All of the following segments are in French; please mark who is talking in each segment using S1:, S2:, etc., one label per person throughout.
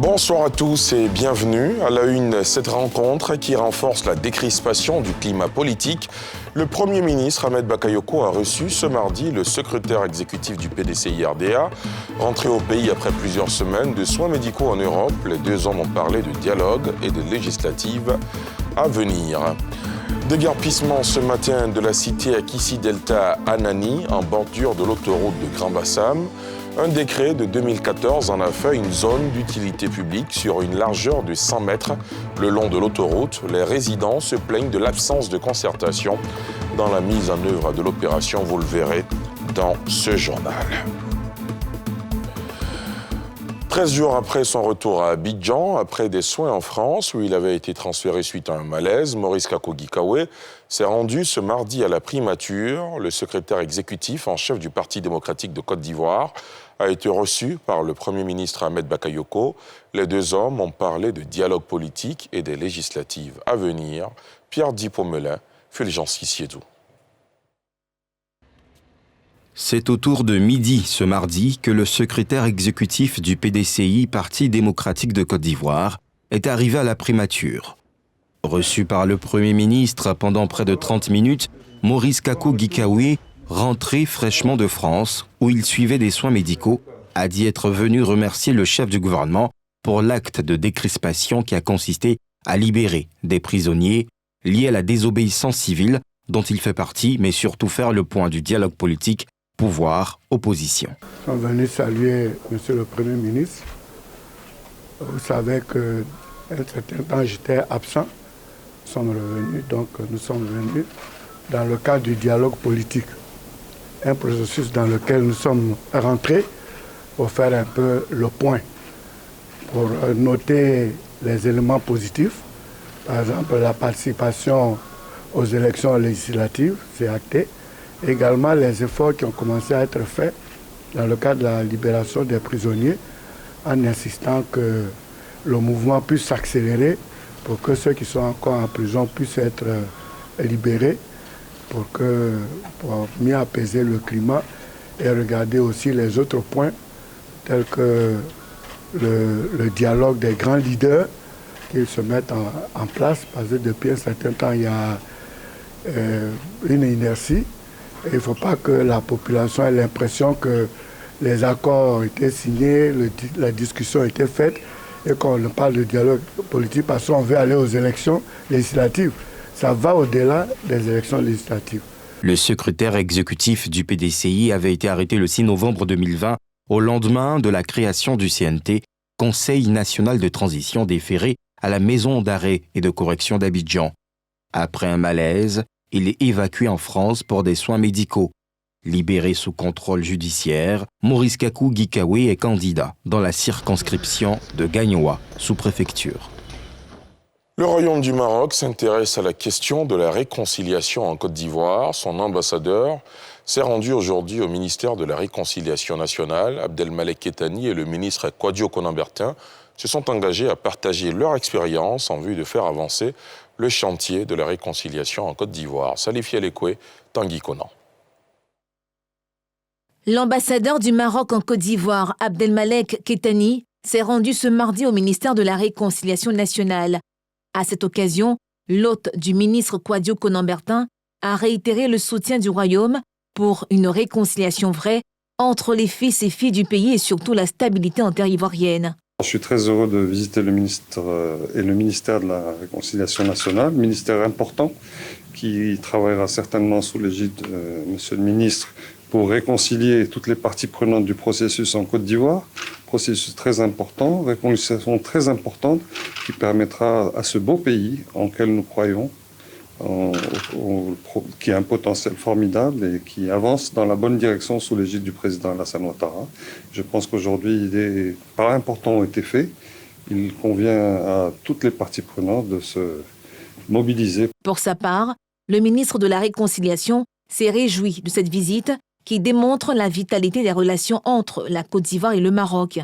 S1: Bonsoir à tous et bienvenue à la une. Cette rencontre qui renforce la décrispation du climat politique. Le Premier ministre Ahmed Bakayoko a reçu ce mardi le secrétaire exécutif du PDCI-RDA. Rentré au pays après plusieurs semaines de soins médicaux en Europe, les deux hommes ont parlé de dialogue et de législatives à venir. Déguerpissement ce matin de la cité Akissi-Delta à Anani, en bordure de l'autoroute de Grand Bassam. Un décret de 2014 en a fait une zone d'utilité publique sur une largeur de 100 mètres le long de l'autoroute. Les résidents se plaignent de l'absence de concertation dans la mise en œuvre de l'opération. Vous le verrez dans ce journal. 13 jours après son retour à Abidjan, après des soins en France où il avait été transféré suite à un malaise, Maurice Kakou-Gikawe s'est rendu ce mardi à la primature. Le secrétaire exécutif en chef du Parti démocratique de Côte d'Ivoire a été reçu par le Premier ministre Ahmed Bakayoko. Les deux hommes ont parlé de dialogue politique et des législatives à venir. Pierre Dipomelin, Fulgence Kissiedou.
S2: C'est autour de midi ce mardi que le secrétaire exécutif du PDCI, Parti démocratique de Côte d'Ivoire, est arrivé à la primature. Reçu par le Premier ministre pendant près de 30 minutes, Maurice Kakou-Gikawe, rentré fraîchement de France, où il suivait des soins médicaux, a dit être venu remercier le chef du gouvernement pour l'acte de décrispation qui a consisté à libérer des prisonniers liés à la désobéissance civile dont il fait partie, mais surtout faire le point du dialogue politique pouvoir, opposition.
S3: Nous sommes venus saluer M. le Premier ministre. Vous savez qu'un certain temps j'étais absent. Nous sommes revenus, donc nous sommes venus dans le cadre du dialogue politique. Un processus dans lequel nous sommes rentrés pour faire un peu le point, pour noter les éléments positifs. Par exemple, la participation aux élections législatives, c'est acté. Également les efforts qui ont commencé à être faits dans le cadre de la libération des prisonniers, en insistant que le mouvement puisse s'accélérer pour que ceux qui sont encore en prison puissent être libérés, pour mieux apaiser le climat et regarder aussi les autres points tels que le dialogue des grands leaders qu'ils se mettent en place, parce que depuis un certain temps il y a une inertie. Il ne faut pas que la population ait l'impression que les accords ont été signés, la discussion a été faite et qu'on parle de dialogue politique parce qu'on veut aller aux élections législatives. Ça va au-delà des élections législatives.
S2: Le secrétaire exécutif du PDCI avait été arrêté le 6 novembre 2020 au lendemain de la création du CNT, Conseil national de transition déféré à la maison d'arrêt et de correction d'Abidjan. Après un malaise, il est évacué en France pour des soins médicaux. Libéré sous contrôle judiciaire, Maurice Kakou-Gikawe est candidat dans la circonscription de Gagnoa, sous-préfecture.
S1: Le Royaume du Maroc s'intéresse à la question de la réconciliation en Côte d'Ivoire. Son ambassadeur s'est rendu aujourd'hui au ministère de la Réconciliation nationale. Abdelmalek Kettani et le ministre Kouadio Konambertin se sont engagés à partager leur expérience en vue de faire avancer le chantier de la réconciliation en Côte d'Ivoire. Salif Yelekwe, Tanguy Conan.
S4: L'ambassadeur du Maroc en Côte d'Ivoire, Abdelmalek Kettani, s'est rendu ce mardi au ministère de la Réconciliation nationale. À cette occasion, l'hôte du ministre Kouadio Konambertin a réitéré le soutien du Royaume pour une réconciliation vraie entre les fils et filles du pays et surtout la stabilité en terre ivoirienne.
S5: Je suis très heureux de visiter le ministre et le ministère de la Réconciliation nationale, ministère important qui travaillera certainement sous l'égide de Monsieur le ministre pour réconcilier toutes les parties prenantes du processus en Côte d'Ivoire. Processus très important, réconciliation très importante qui permettra à ce beau pays en lequel nous croyons, qui a un potentiel formidable et qui avance dans la bonne direction sous l'égide du président Alassane Ouattara. Je pense qu'aujourd'hui, des pas importants ont été faits. Il convient à toutes les parties prenantes de se mobiliser.
S4: Pour sa part, le ministre de la Réconciliation s'est réjoui de cette visite qui démontre la vitalité des relations entre la Côte d'Ivoire et le Maroc.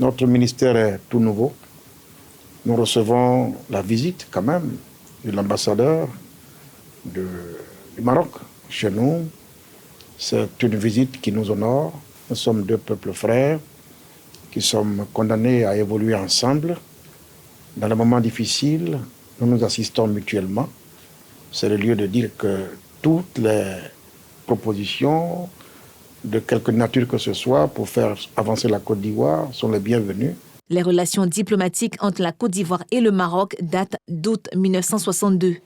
S6: Notre ministère est tout nouveau. Nous recevons la visite quand même de l'ambassadeur du Maroc chez nous. C'est une visite qui nous honore. Nous sommes deux peuples frères qui sommes condamnés à évoluer ensemble. Dans les moments difficiles, nous nous assistons mutuellement. C'est le lieu de dire que toutes les propositions, de quelque nature que ce soit, pour faire avancer la Côte d'Ivoire, sont les bienvenues.
S4: Les relations diplomatiques entre la Côte d'Ivoire et le Maroc datent d'août 1962.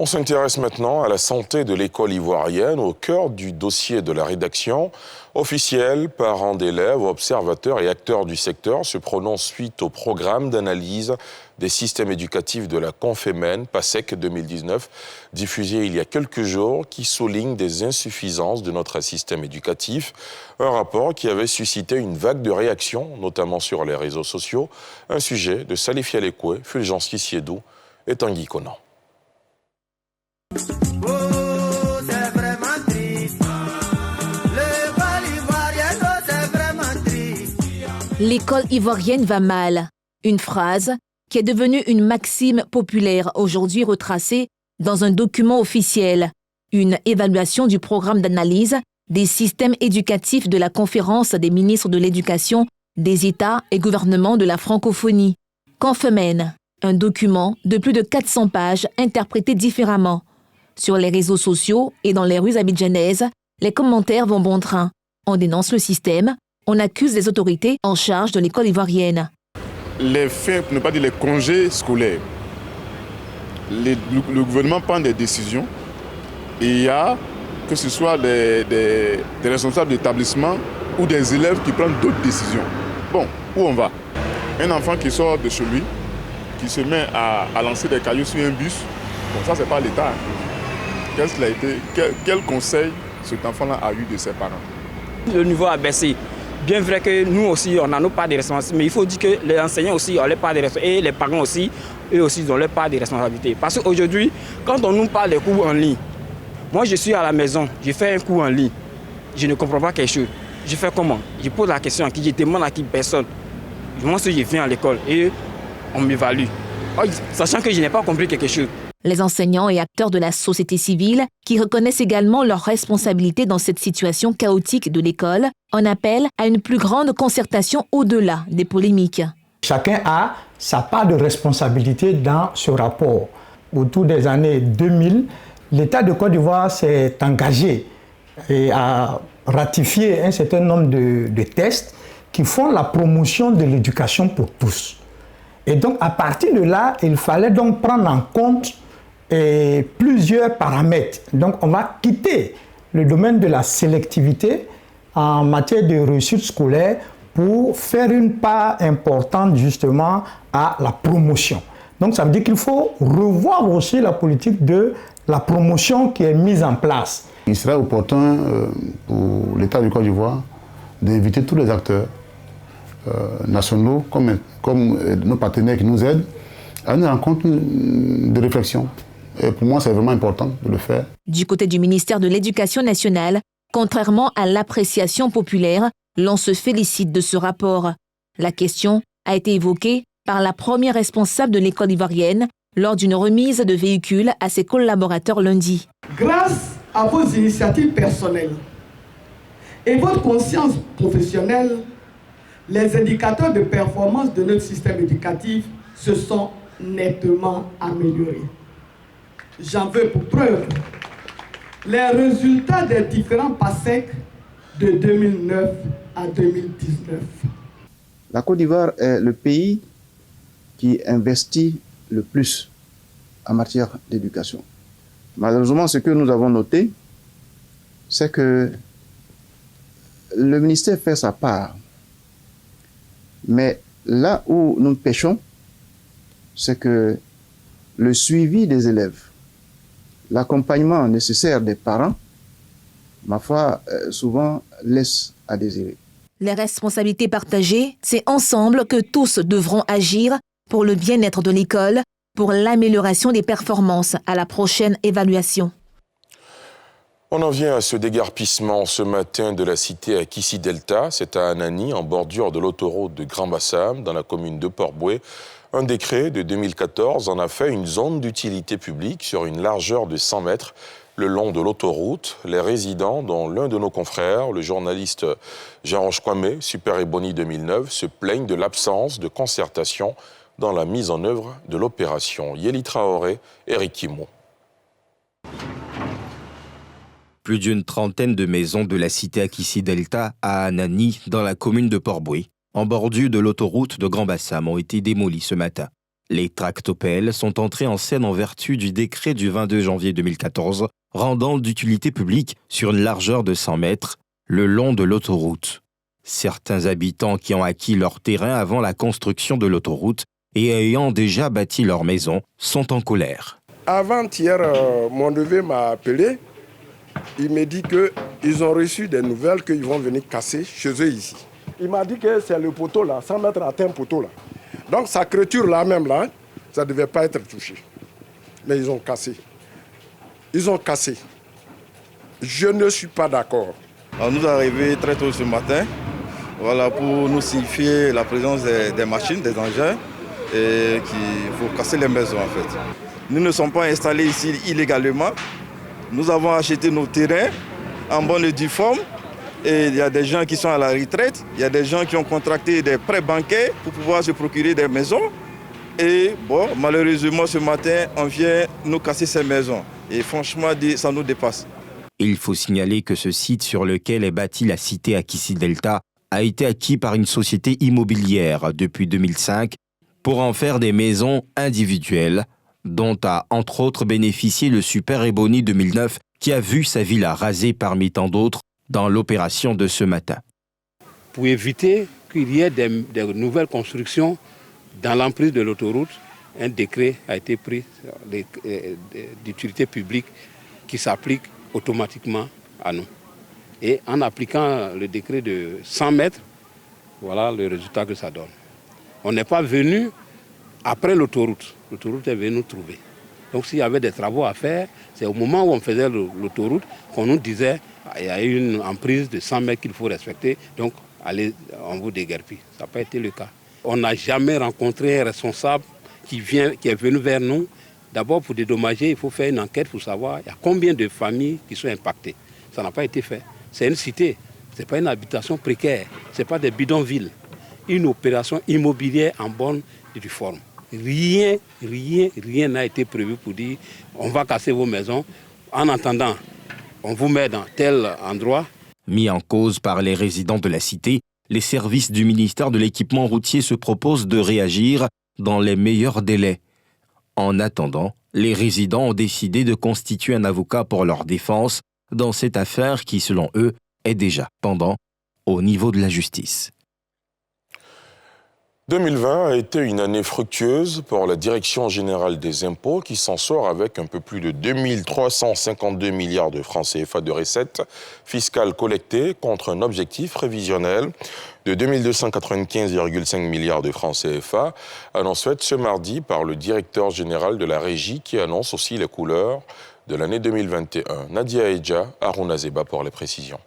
S1: On s'intéresse maintenant à la santé de l'école ivoirienne, au cœur du dossier de la rédaction. Officiels, parents d'élèves, observateurs et acteurs du secteur se prononcent suite au programme d'analyse des systèmes éducatifs de la Confémen, PASEC 2019, diffusé il y a quelques jours, qui souligne des insuffisances de notre système éducatif. Un rapport qui avait suscité une vague de réactions, notamment sur les réseaux sociaux. Un sujet de Salif Yalekwe, Fulgence Kissiedou et Tanguy Conan.
S4: L'école ivoirienne va mal. Une phrase qui est devenue une maxime populaire aujourd'hui retracée dans un document officiel. Une évaluation du programme d'analyse des systèmes éducatifs de la Conférence des ministres de l'Éducation, des États et gouvernements de la francophonie. Confémen, un document de plus de 400 pages interprété différemment. Sur les réseaux sociaux et dans les rues abidjanaises, les commentaires vont bon train. On dénonce le système, on accuse les autorités en charge de l'école ivoirienne.
S7: Les fins, pour ne pas dire les congés scolaires, le gouvernement prend des décisions et il y a, que ce soit des responsables d'établissement ou des élèves qui prennent d'autres décisions. Bon, où on va? Un enfant qui sort de chez lui, qui se met à lancer des cailloux sur un bus, bon, ça c'est pas l'État. Qu'est-ce qu'il a été, quel conseil cet enfant-là a eu de ses parents?
S8: Le niveau a baissé. Bien vrai que nous aussi, on a nos parts de responsabilité, mais il faut dire que les enseignants aussi ont leur part de responsabilité et les parents aussi, eux aussi, ont leur part de responsabilité. Parce qu'aujourd'hui, quand on nous parle des cours en ligne, moi je suis à la maison, je fais un cours en ligne, je ne comprends pas quelque chose. Je fais comment? Je pose la question à qui, je demande à qui personne. Moi, si je viens à l'école et on m'évalue, sachant que je n'ai pas compris quelque chose.
S4: Les enseignants et acteurs de la société civile, qui reconnaissent également leur responsabilité dans cette situation chaotique de l'école, en appellent à une plus grande concertation au-delà des polémiques.
S9: Chacun a sa part de responsabilité dans ce rapport. Autour des années 2000, l'État de Côte d'Ivoire s'est engagé à ratifier un certain nombre de textes qui font la promotion de l'éducation pour tous. Et donc, à partir de là, il fallait donc prendre en compte plusieurs paramètres. Donc, on va quitter le domaine de la sélectivité en matière de réussite scolaire pour faire une part importante justement à la promotion. Donc, ça veut dire qu'il faut revoir aussi la politique de la promotion qui est mise en place.
S10: Il serait opportun pour l'État du Côte d'Ivoire d'inviter tous les acteurs nationaux, comme nos partenaires qui nous aident, à une rencontre de réflexion. Et pour moi, c'est vraiment important de le faire.
S4: Du côté du ministère de l'Éducation nationale, contrairement à l'appréciation populaire, l'on se félicite de ce rapport. La question a été évoquée par la première responsable de l'école ivoirienne lors d'une remise de véhicules à ses collaborateurs lundi.
S11: Grâce à vos initiatives personnelles et votre conscience professionnelle, les indicateurs de performance de notre système éducatif se sont nettement améliorés. J'en veux pour preuve les résultats des différents PASEC de 2009 à 2019.
S12: La Côte d'Ivoire est le pays qui investit le plus en matière d'éducation. Malheureusement, ce que nous avons noté, c'est que le ministère fait sa part. Mais là où nous pêchons, c'est que le suivi des élèves, l'accompagnement nécessaire des parents, ma foi, souvent laisse à désirer.
S4: Les responsabilités partagées, c'est ensemble que tous devront agir pour le bien-être de l'école, pour l'amélioration des performances à la prochaine évaluation.
S1: On en vient à ce déguerpissement ce matin de la cité à Kissi-Delta. C'est à Anani, en bordure de l'autoroute de Grand-Bassam, dans la commune de Port-Boué. Un décret de 2014 en a fait une zone d'utilité publique sur une largeur de 100 mètres. le long de l'autoroute. Les résidents, dont l'un de nos confrères, le journaliste Jean-Roch Kwame, Super Ebony 2009, se plaignent de l'absence de concertation dans la mise en œuvre de l'opération. Yeli Traoré, Eric Kimo.
S2: Plus d'une trentaine de maisons de la cité Akissi Delta à Anani, dans la commune de Port-Boué, en bordure de l'autoroute de Grand Bassam, ont été démolies ce matin. Les tractopelles sont entrés en scène en vertu du décret du 22 janvier 2014 rendant d'utilité publique sur une largeur de 100 mètres le long de l'autoroute. Certains habitants qui ont acquis leur terrain avant la construction de l'autoroute et ayant déjà bâti leur maison sont en colère.
S13: Avant-hier, mon neveu m'a appelé. Il m'a dit qu'ils ont reçu des nouvelles qu'ils vont venir casser chez eux ici. Il m'a dit que c'est le poteau là, 100 mètres à un poteau là. Donc sa clôture là même là, ça ne devait pas être touché. Mais ils ont cassé. Ils ont cassé. Je ne suis pas d'accord.
S14: On nous est arrivé très tôt ce matin, voilà, pour nous signifier la présence des machines, des engins, et qu'il faut casser les maisons en fait. Nous ne sommes pas installés ici illégalement. Nous avons acheté nos terrains en bonne et due forme. Et il y a des gens qui sont à la retraite, il y a des gens qui ont contracté des prêts bancaires pour pouvoir se procurer des maisons. Et bon, malheureusement, ce matin, on vient nous casser ces maisons. Et franchement, ça nous dépasse.
S2: Il faut signaler que ce site sur lequel est bâtie la cité Akissi Delta a été acquis par une société immobilière depuis 2005 pour en faire des maisons individuelles, dont a entre autres bénéficié le Super Ebony 2009 qui a vu sa villa rasée parmi tant d'autres dans l'opération de ce matin.
S15: Pour éviter qu'il y ait des nouvelles constructions dans l'emprise de l'autoroute, un décret a été pris d'utilité publique qui s'applique automatiquement à nous. Et en appliquant le décret de 100 mètres, voilà le résultat que ça donne. On n'est pas venu après l'autoroute. L'autoroute est venue nous trouver. Donc s'il y avait des travaux à faire, c'est au moment où on faisait l'autoroute qu'on nous disait qu'il y a une emprise de 100 mètres qu'il faut respecter, donc allez, on vous déguerpit. Ça n'a pas été le cas. On n'a jamais rencontré un responsable qui est venu vers nous. D'abord, pour dédommager, il faut faire une enquête pour savoir il y a combien de familles qui sont impactées. Ça n'a pas été fait. C'est une cité, ce n'est pas une habitation précaire, ce n'est pas des bidonvilles. Une opération immobilière en bonne et due forme. Rien n'a été prévu pour dire on va casser vos maisons. En attendant, on vous met dans tel endroit.
S2: Mis en cause par les résidents de la cité, les services du ministère de l'Équipement routier se proposent de réagir dans les meilleurs délais. En attendant, les résidents ont décidé de constituer un avocat pour leur défense dans cette affaire qui, selon eux, est déjà pendant au niveau de la justice.
S1: 2020 a été une année fructueuse pour la Direction générale des impôts qui s'en sort avec un peu plus de 2352 milliards de francs CFA de recettes fiscales collectées contre un objectif prévisionnel de 2295,5 milliards de francs CFA, annonce faite ce mardi par le directeur général de la Régie qui annonce aussi les couleurs de l'année 2021. Nadia Edja, Harouna Zeba pour les précisions.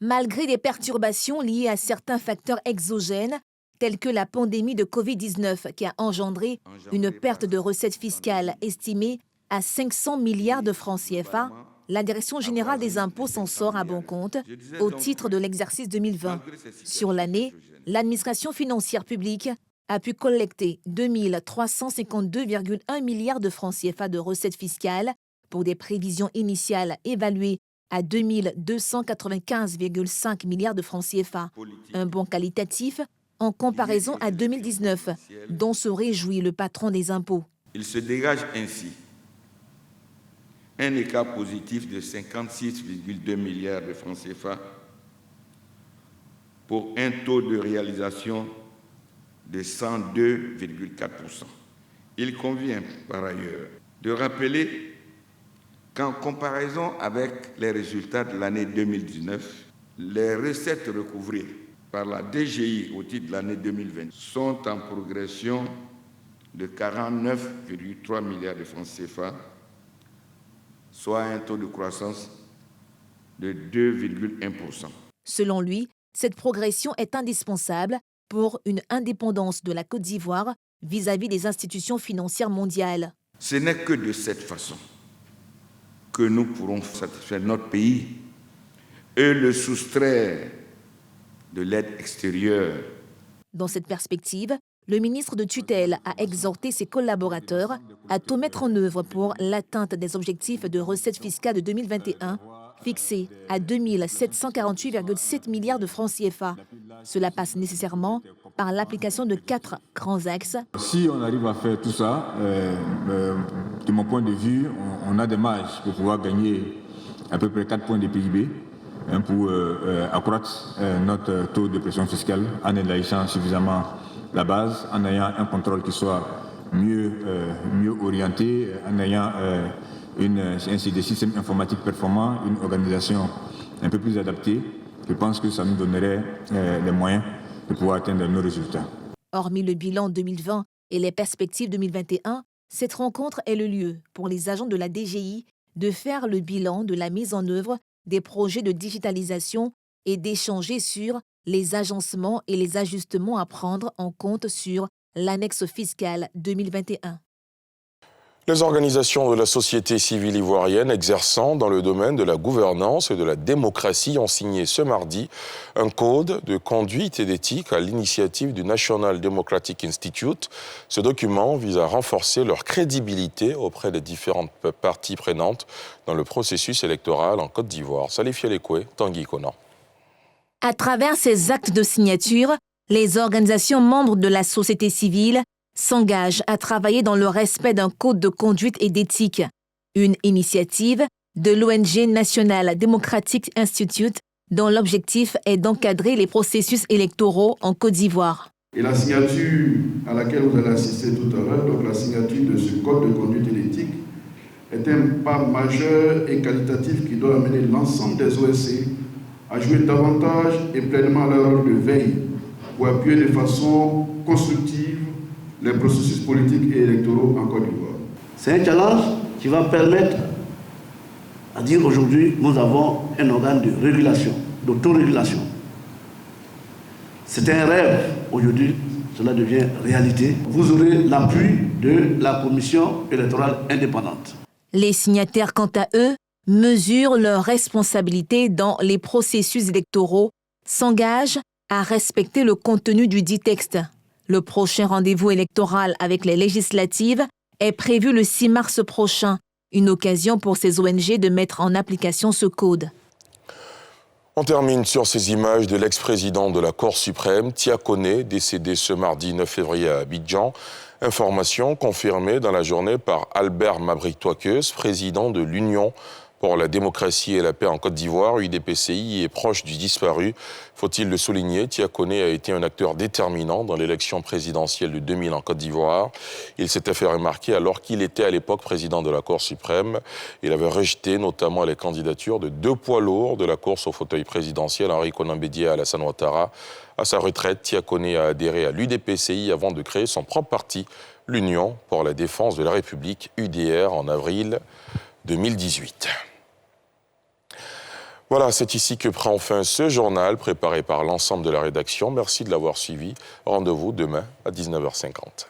S4: Malgré des perturbations liées à certains facteurs exogènes, tels que la pandémie de Covid-19 qui a engendré une perte de recettes fiscales estimée à 500 milliards de francs CFA, la Direction générale des impôts s'en sort à bon compte au titre de l'exercice 2020. Sur l'année, l'administration financière publique a pu collecter 2352,1 milliards de francs CFA de recettes fiscales pour des prévisions initiales évaluées à 2295,5 milliards de francs CFA, un bond qualitatif en comparaison à 2019, dont se réjouit le patron des impôts.
S16: Il se dégage ainsi un écart positif de 56,2 milliards de francs CFA pour un taux de réalisation de 102,4%. Il convient par ailleurs de rappeler qu'en comparaison avec les résultats de l'année 2019, les recettes recouvrées par la DGI au titre de l'année 2020 sont en progression de 49,3 milliards de francs CFA, soit un taux de croissance de 2,1%.
S4: Selon lui, cette progression est indispensable pour une indépendance de la Côte d'Ivoire vis-à-vis des institutions financières mondiales.
S16: Ce n'est que de cette façon que nous pourrons satisfaire notre pays et le soustraire de l'aide extérieure.
S4: Dans cette perspective, le ministre de tutelle a exhorté ses collaborateurs à tout mettre en œuvre pour l'atteinte des objectifs de recettes fiscales de 2021, fixés à 2 748,7 milliards de francs CFA. Cela passe nécessairement par l'application de 4 grands axes.
S17: Si on arrive à faire tout ça, de mon point de vue, on a des marges pour pouvoir gagner à peu près 4 points de PIB pour accroître notre taux de pression fiscale en élargissant suffisamment la base, en ayant un contrôle qui soit mieux orienté, en ayant des systèmes informatiques performants, une organisation un peu plus adaptée. Je pense que ça nous donnerait les moyens de pouvoir atteindre nos résultats.
S4: Hormis le bilan 2020 et les perspectives 2021, cette rencontre est le lieu pour les agents de la DGI de faire le bilan de la mise en œuvre des projets de digitalisation et d'échanger sur les agencements et les ajustements à prendre en compte sur l'annexe fiscale 2021.
S1: Les organisations de la société civile ivoirienne exerçant dans le domaine de la gouvernance et de la démocratie ont signé ce mardi un code de conduite et d'éthique à l'initiative du National Democratic Institute. Ce document vise à renforcer leur crédibilité auprès des différentes parties prenantes dans le processus électoral en Côte d'Ivoire. Salif Yelekwe, Tanguy Konan.
S4: À travers ces actes de signature, les organisations membres de la société civile s'engagent à travailler dans le respect d'un code de conduite et d'éthique, une initiative de l'ONG National Democratic Institute dont l'objectif est d'encadrer les processus électoraux en Côte d'Ivoire.
S18: Et la signature à laquelle vous allez assister tout à l'heure, donc la signature de ce code de conduite et d'éthique, est un pas majeur et qualitatif qui doit amener l'ensemble des OSC à jouer davantage et pleinement leur rôle de veille pour appuyer de façon constructive les processus politiques et électoraux en Côte d'Ivoire.
S19: C'est un challenge qui va permettre à dire aujourd'hui nous avons un organe de régulation, d'autorégulation. C'était un rêve, aujourd'hui cela devient réalité. Vous aurez l'appui de la commission électorale indépendante.
S4: Les signataires, quant à eux, mesurent leurs responsabilités dans les processus électoraux, s'engagent à respecter le contenu du dit texte. Le prochain rendez-vous électoral avec les législatives est prévu le 6 mars prochain, une occasion pour ces ONG de mettre en application ce code.
S1: On termine sur ces images de l'ex-président de la Cour suprême, Tia Koné, décédé ce mardi 9 février à Abidjan. Information confirmée dans la journée par Albert Mabry-Touakeus, président de l'Union pour la démocratie et la paix en Côte d'Ivoire, UDPCI, est proche du disparu. Faut-il le souligner, Tia Koné a été un acteur déterminant dans l'élection présidentielle de 2000 en Côte d'Ivoire. Il s'était fait remarquer alors qu'il était à l'époque président de la Cour suprême. Il avait rejeté notamment les candidatures de 2 poids lourds de la course au fauteuil présidentiel, Henri Konan Bédié et Alassane Ouattara. À sa retraite, Tia Koné a adhéré à l'UDPCI avant de créer son propre parti, l'Union pour la défense de la République, UDR, en avril 2018. Voilà, c'est ici que prend fin ce journal préparé par l'ensemble de la rédaction. Merci de l'avoir suivi. Rendez-vous demain à 19h50.